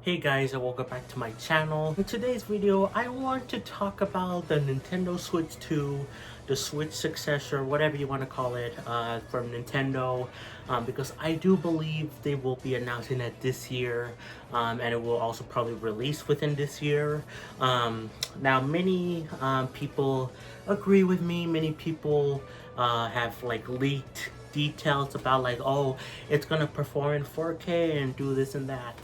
Hey guys, and welcome back to my channel. In today's video, I want to talk about the Nintendo Switch 2, the Switch successor, whatever you want to call it, from Nintendo, because I do believe they will be announcing it this year, and it will also probably release within this year. Now, many people agree with me. Many people have like leaked details about like, oh, it's gonna perform in 4K and do this and that.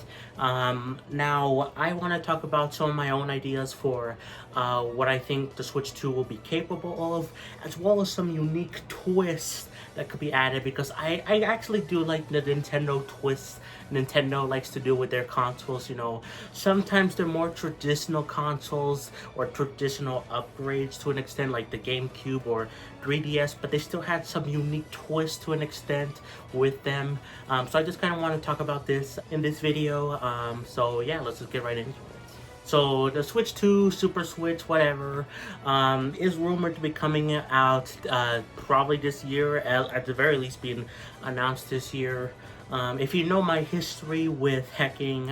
Now I want to talk about some of my own ideas for what I think the Switch 2 will be capable of, as well as some unique twists that could be added, because I actually do like the Nintendo twists Nintendo likes to do with their consoles. You know, sometimes they're more traditional consoles or traditional upgrades to an extent, like the GameCube or 3DS, but they still had some unique twists to an extent with them. So I just kind of want to talk about this in this video. So yeah, let's just get right into it. So the Switch 2, Super Switch, whatever, is rumored to be coming out probably this year, at the very least being announced this year. If you know my history with hacking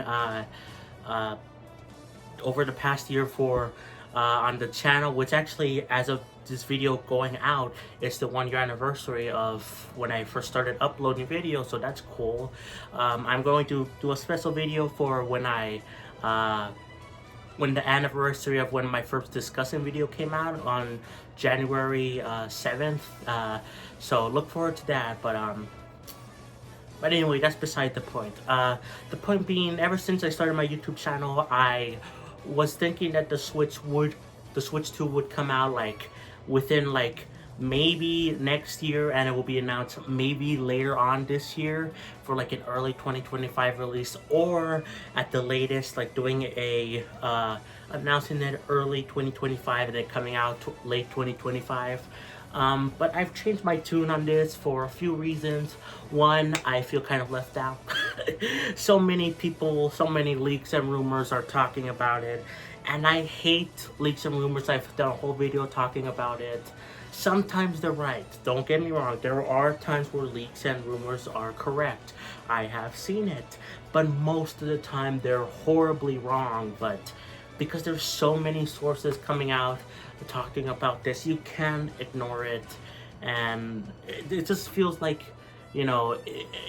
over the past year for on the channel, which actually, as of this video going out, it's the 1 year anniversary of when I first started uploading videos, so that's cool. I'm going to do a special video for when the anniversary of when my first discussing video came out on January 7th. So look forward to that. But anyway, that's beside the point. The point being, ever since I started my YouTube channel, I was thinking that the Switch 2 would come out like within like maybe next year, and it will be announced maybe later on this year for like an early 2025 release, or at the latest like doing a announcing it early 2025 and then coming out late 2025. But I've changed my tune on this for a few reasons. One, I feel kind of left out. So many people, so many leaks and rumors are talking about it, and I hate leaks and rumors. I've done a whole video talking about it. Sometimes they're right, don't get me wrong. There are times where leaks and rumors are correct. I have seen it. But most of the time they're horribly wrong. But because there's so many sources coming out talking about this, you can't ignore it. And it just feels like, you know,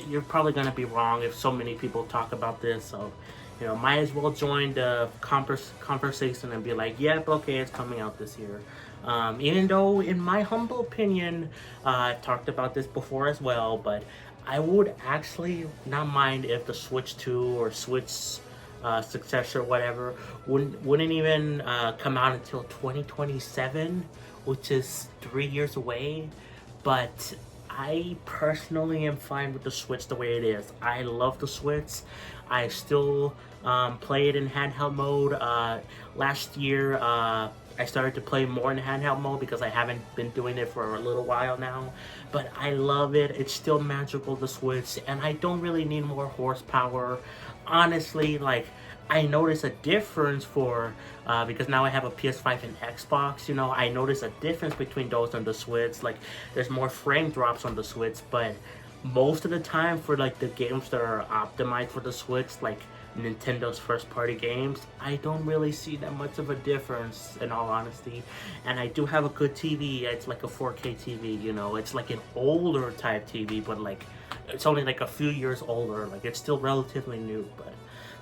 you're probably going to be wrong if so many people talk about this. So, you know, might as well join the conversation and be like, yep, okay, it's coming out this year. Even though, in my humble opinion, I've talked about this before as well, but I would actually not mind if the Switch 2 or Switch successor, whatever, wouldn't even come out until 2027, which is 3 years away. But I personally am fine with the Switch the way it is. I love the Switch. I still play it in handheld mode. Last year, I started to play more in handheld mode because I haven't been doing it for a little while now. But I love it. It's still magical, the Switch, and I don't really need more horsepower. Honestly, like, I notice a difference because now I have a PS5 and Xbox, you know, I notice a difference between those and the Switch. Like, there's more frame drops on the Switch, but most of the time for like the games that are optimized for the Switch, like Nintendo's first party games, I don't really see that much of a difference, in all honesty. And I do have a good TV. It's like a 4K TV, you know, it's like an older type TV, but like it's only like a few years older. Like, it's still relatively new, but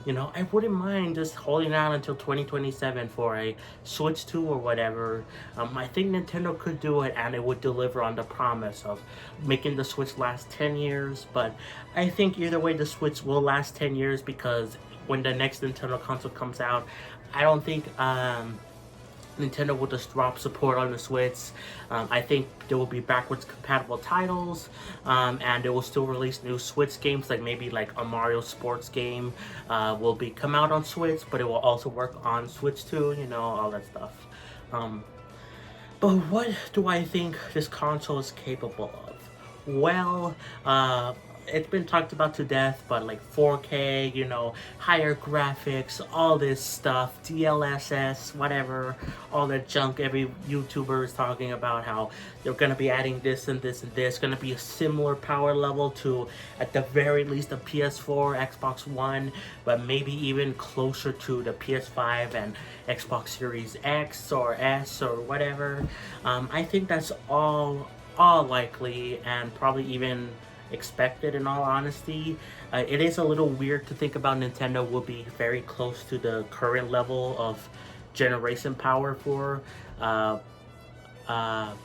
you know, I wouldn't mind just holding out until 2027 for a Switch 2 or whatever. I think Nintendo could do it, and it would deliver on the promise of making the Switch last 10 years. But I think either way, the Switch will last 10 years, because when the next Nintendo console comes out, I don't think Nintendo will just drop support on the Switch. I think there will be backwards compatible titles, and they will still release new Switch games, like maybe like a Mario sports game will come out on Switch, but it will also work on Switch 2, you know, all that stuff. But what do I think this console is capable of? Well, it's been talked about to death, but like 4K, you know, higher graphics, all this stuff, DLSS, whatever, all that junk every YouTuber is talking about, how they're going to be adding this and this and this, going to be a similar power level to, at the very least, the PS4, Xbox One, but maybe even closer to the PS5 and Xbox Series X or S or whatever. I think that's all likely and probably even expected, in all honesty. It is a little weird to think about Nintendo will be very close to the current level of generation power for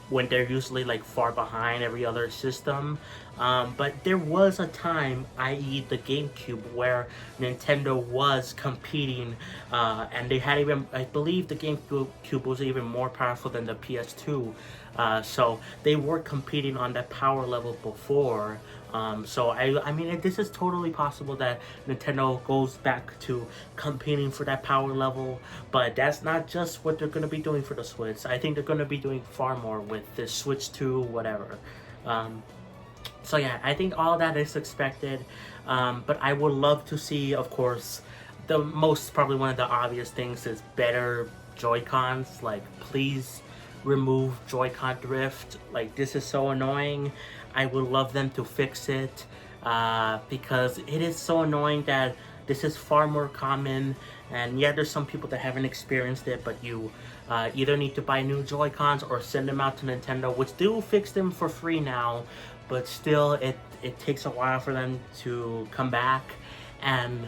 when they're usually like far behind every other system. But there was a time, i.e. the GameCube, where Nintendo was competing, and they had even, I believe the GameCube was even more powerful than the PS2. So they were competing on that power level before. So I mean, this is totally possible that Nintendo goes back to competing for that power level, but that's not just what they're going to be doing for the Switch. I think they're going to be doing far more with the Switch 2, whatever. So yeah, I think all that is expected, but I would love to see, of course, the most, probably one of the obvious things is better Joy-Cons. Like, please remove Joy-Con drift. Like, this is so annoying. I would love them to fix it, because it is so annoying that this is far more common. And yeah, there's some people that haven't experienced it, but you either need to buy new Joy-Cons or send them out to Nintendo, which do fix them for free now, but still it takes a while for them to come back. And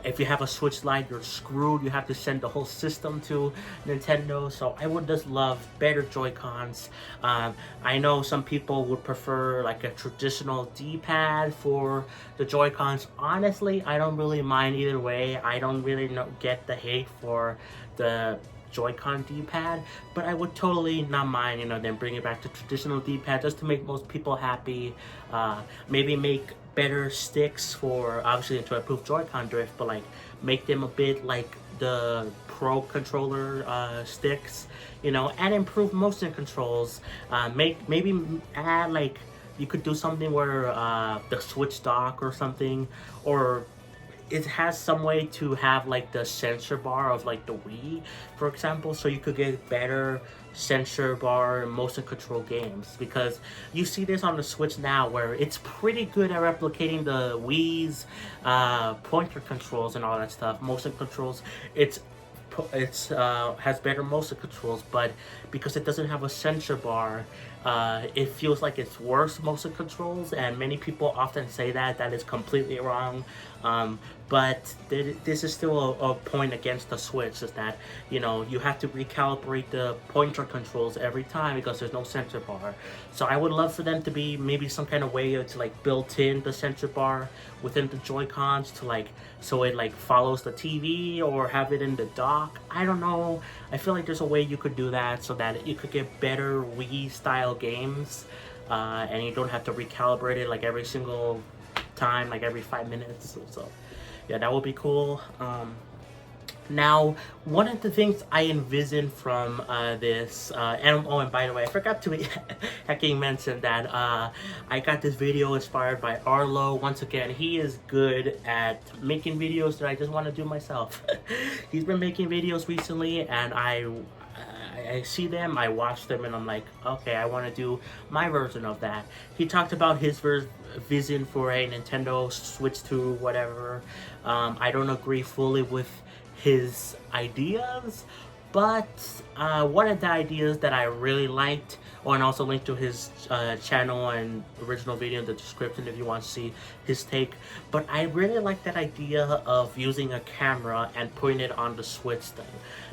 if you have a Switch Lite, you're screwed. You have to send the whole system to Nintendo. So I would just love better Joy-Cons. I know some people would prefer like a traditional D-pad for the Joy-Cons. Honestly, I don't really mind either way. I don't really get the hate for the Joy-Con D-pad, but I would totally not mind, you know, them bringing back the traditional D-pad just to make most people happy. Maybe make better sticks for, obviously, to improve Joy-Con drift, but like make them a bit like the Pro controller sticks, you know, and improve motion controls. Maybe add, like, you could do something where the Switch dock or something, or it has some way to have like the sensor bar of like the Wii, for example, so you could get better sensor bar motion control games, because you see this on the Switch now where it's pretty good at replicating the Wii's pointer controls and all that stuff, motion controls. It's has better motion controls, but because it doesn't have a sensor bar, it feels like it's worse motion controls, and many people often say that is completely wrong. But this is still a point against the Switch, is that, you know, you have to recalibrate the pointer controls every time because there's no sensor bar. So I would love for them to be maybe some kind of way to like built in the sensor bar within the Joy-Cons to like, so it like follows the TV, or have it in the dock. I don't know. I feel like there's a way you could do that so that you could get better Wii style games, and you don't have to recalibrate it like every single time, like every 5 minutes. So yeah, that would be cool. Now, one of the things I envision from this, and by the way, I forgot to hacking mention that I got this video inspired by Arlo. Once again, he is good at making videos that I just want to do myself. He's been making videos recently, and I see them, I watch them, and I'm like, okay, I want to do my version of that. He talked about his vision for a Nintendo Switch 2, whatever. I don't agree fully with his ideas, but one of the ideas that I really liked, and also link to his channel and original video in the description if you want to see his take, but I really like that idea of using a camera and putting it on the Switch thing.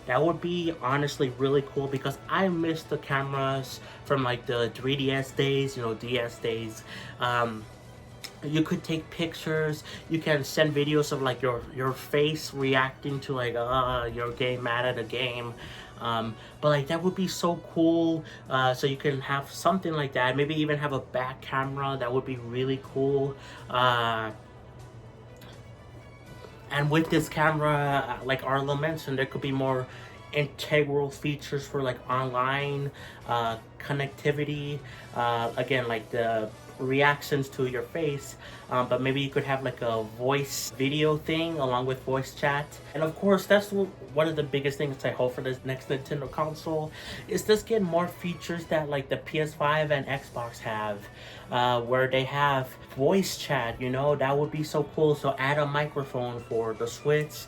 That would be honestly really cool, because I miss the cameras from like the 3DS days, you know, DS days. You could take pictures, you can send videos of like your face reacting to like you're getting mad at a game, but like that would be so cool. So you can have something like that, maybe even have a back camera. That would be really cool. And with this camera, like Arlo mentioned, there could be more integral features for like online connectivity. Again, like the reactions to your face, but maybe you could have like a voice video thing along with voice chat. And of course, that's one of the biggest things I hope for this next Nintendo console is just get more features that like the PS5 and Xbox have, where they have voice chat. You know, that would be so cool. So add a microphone for the Switch.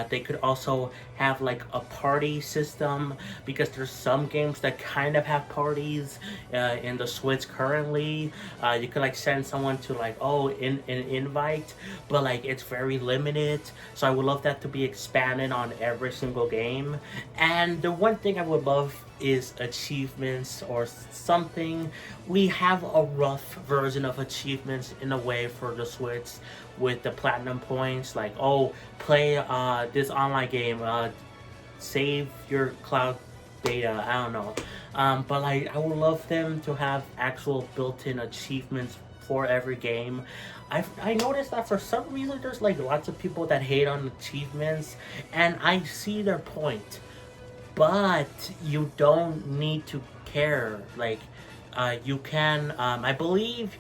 They could also have like a party system, because there's some games that kind of have parties in the Switch currently. You could like send someone to like, oh, an invite, but like it's very limited. So I would love that to be expanded on every single game. And the one thing I would love is achievements or something. We have a rough version of achievements in a way for the Switch with the platinum points, like, oh, play this online game, save your cloud data, I don't know. But like, I would love them to have actual built-in achievements for every game. I noticed that for some reason there's like lots of people that hate on achievements, and I see their point, but you don't need to care. Like, you can, I believe,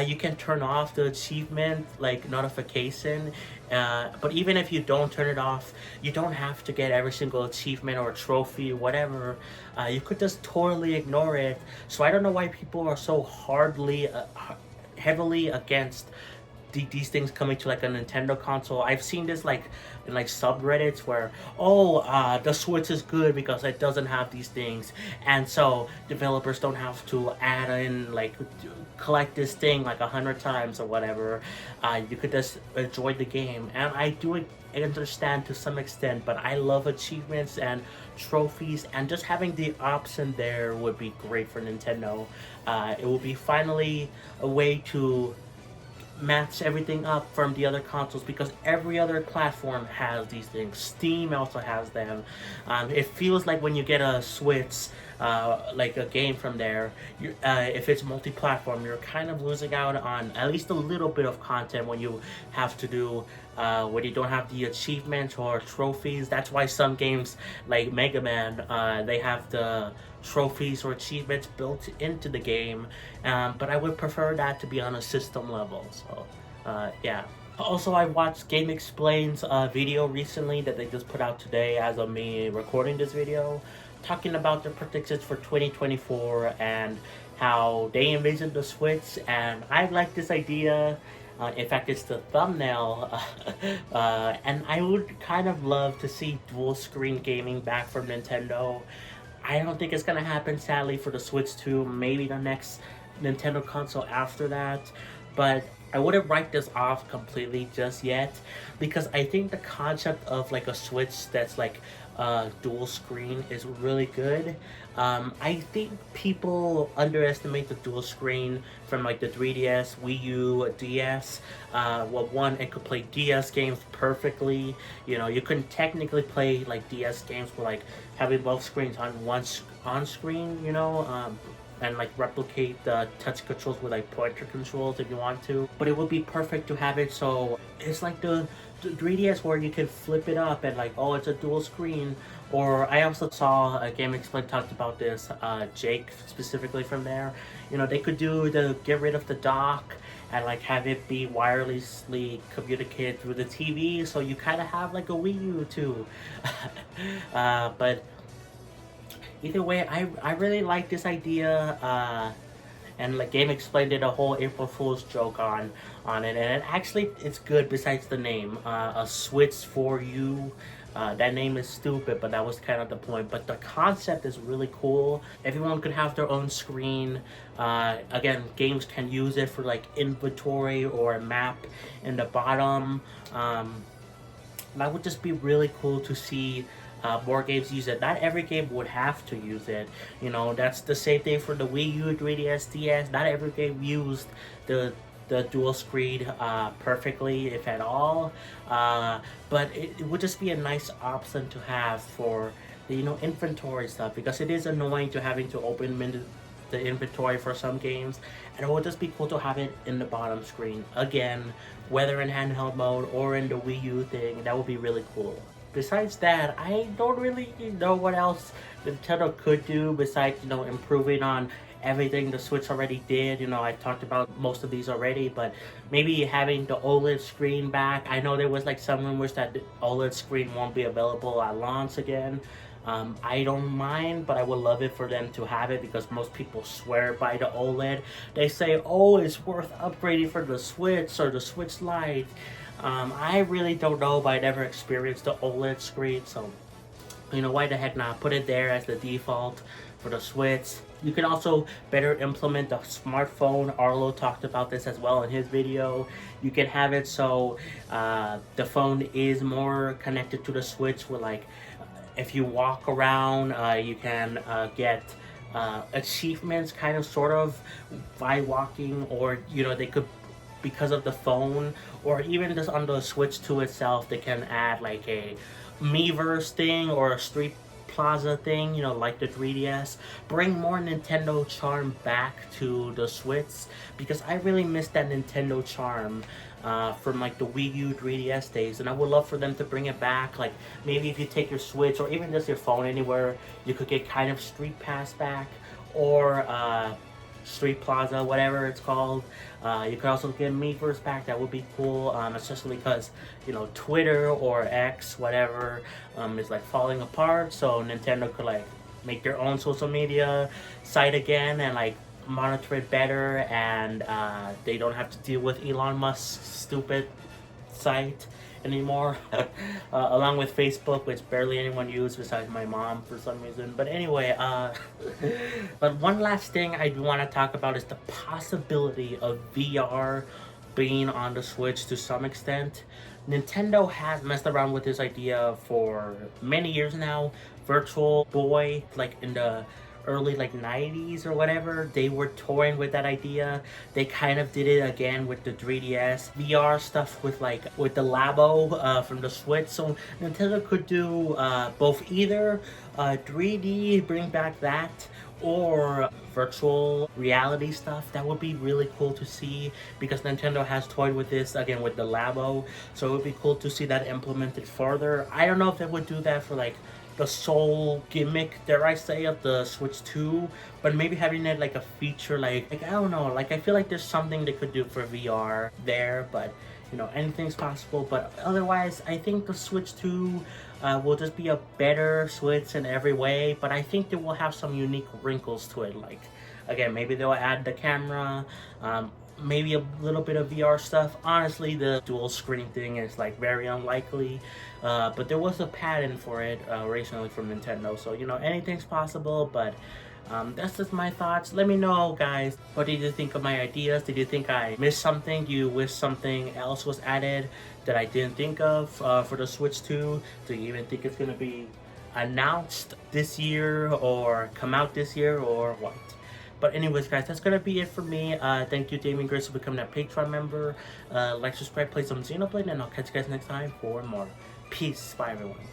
you can turn off the achievement like notification, but even if you don't turn it off, you don't have to get every single achievement or trophy, whatever. You could just totally ignore it. So I don't know why people are so heavily against these things coming to like a Nintendo console. I've seen this like in like subreddits where, oh, the Switch is good because it doesn't have these things, and so developers don't have to add in like collect this thing like 100 times or whatever. You could just enjoy the game, and I do understand to some extent, but I love achievements and trophies, and just having the option there would be great for Nintendo. It will be finally a way to match everything up from the other consoles, because every other platform has these things. Steam also has them. It feels like when you get a Switch, like a game from there, if it's multi-platform, you're kind of losing out on at least a little bit of content when you have to do when you don't have the achievements or trophies. That's why some games like Mega Man, they have the trophies or achievements built into the game, but I would prefer that to be on a system level. So yeah. Also, I watched Game Explain's video recently that they just put out today as of me recording this video, talking about their predictions for 2024 and how they envision the Switch, and I like this idea. In fact, it's the thumbnail, and I would kind of love to see dual screen gaming back from Nintendo. I don't think it's gonna happen, sadly, for the Switch 2, maybe the next Nintendo console after that, but I wouldn't write this off completely just yet, because I think the concept of like a Switch that's like dual screen is really good. I think people underestimate the dual screen from like the 3DS, Wii U, DS. Well, one, it could play DS games perfectly. You know, you couldn't technically play like DS games with like having both screens on screen, you know, and like replicate the touch controls with like pointer controls if you want to. But it would be perfect to have it so it's like the 3DS where you can flip it up and like, oh, it's a dual screen. Or I also saw a Game Explain talked about this, Jake specifically from there. You know, they could do the get rid of the dock and like have it be wirelessly communicated through the TV, so you kind of have like a Wii U too. But either way, I really like this idea, and like Game Explained did a whole April Fool's joke on it, and it's good besides the name, a Switch for you. That name is stupid, but that was kind of the point. But the concept is really cool. Everyone could have their own screen. Again, games can use it for like inventory or a map in the bottom. That would just be really cool to see more games use it. Not every game would have to use it. You know, that's the same thing for the Wii U, 3DS, DS. Not every game used the dual screen perfectly, if at all. But it would just be a nice option to have for the, you know, inventory stuff, because it is annoying to having to open the inventory for some games, and it would just be cool to have it in the bottom screen. Again, whether in handheld mode or in the Wii U thing, that would be really cool. Besides that, I don't really know what else Nintendo could do besides, you know, improving on everything the Switch already did. You know, I talked about most of these already, but maybe having the OLED screen back. I know there was like some rumors that the OLED screen won't be available at launch again. I don't mind, but I would love it for them to have it because most people swear by the OLED. They say, oh, it's worth upgrading for the Switch or the Switch Lite. I really don't know, but I never experienced the OLED screen, so you know, why the heck not? Put it there as the default for the Switch. You can also better implement the smartphone. Arlo talked about this as well in his video. You can have it so the phone is more connected to the Switch with like, if you walk around, you can get achievements kind of sort of by walking, or you know, they could, because of the phone, or even just on the Switch 2 itself, they can add like a Miiverse thing or a Street Plaza thing, you know, like the 3DS. Bring more Nintendo charm back to the Switch, because I really miss that Nintendo charm from like the Wii U 3DS days, and I would love for them to bring it back. Like maybe if you take your Switch or even just your phone anywhere, you could get kind of Street Pass back, or Street Plaza, whatever it's called. You could also get Miiverse back. That would be cool, especially because, you know, Twitter or X, whatever, is like falling apart. So Nintendo could like make their own social media site again and like monitor it better, and they don't have to deal with Elon Musk's stupid site anymore. Along with Facebook, which barely anyone uses besides my mom for some reason. But anyway, but one last thing I do want to talk about is the possibility of VR being on the Switch to some extent. Nintendo has messed around with this idea for many years now. Virtual Boy, like in the early like 90s or whatever, they were toying with that idea. They kind of did it again with the 3DS VR stuff with like with the Labo from the Switch. So Nintendo could do both, either 3D, bring back that, or virtual reality stuff. That would be really cool to see, because Nintendo has toyed with this again with the Labo, so it would be cool to see that implemented further. I don't know if they would do that for like the sole gimmick, dare I say, of the Switch 2, but maybe having it like a feature, like I don't know, like I feel like there's something they could do for VR there, but you know, anything's possible. But otherwise, I think the Switch 2 will just be a better Switch in every way, but I think it will have some unique wrinkles to it. Like, again, maybe they'll add the camera, maybe a little bit of VR stuff. Honestly, the dual screen thing is like very unlikely, but there was a patent for it recently from Nintendo, so you know, anything's possible. But that's just my thoughts. Let me know, guys, what did you think of my ideas? Did you think I missed something? Do you wish something else was added that I didn't think of for the Switch 2? Do you even think it's gonna be announced this year or come out this year, or what? But anyways, guys, that's gonna be it for me. Thank you, Damien Grace, for becoming a Patreon member. Like, subscribe, play some Xenoblade, and I'll catch you guys next time for more. Peace. Bye, everyone.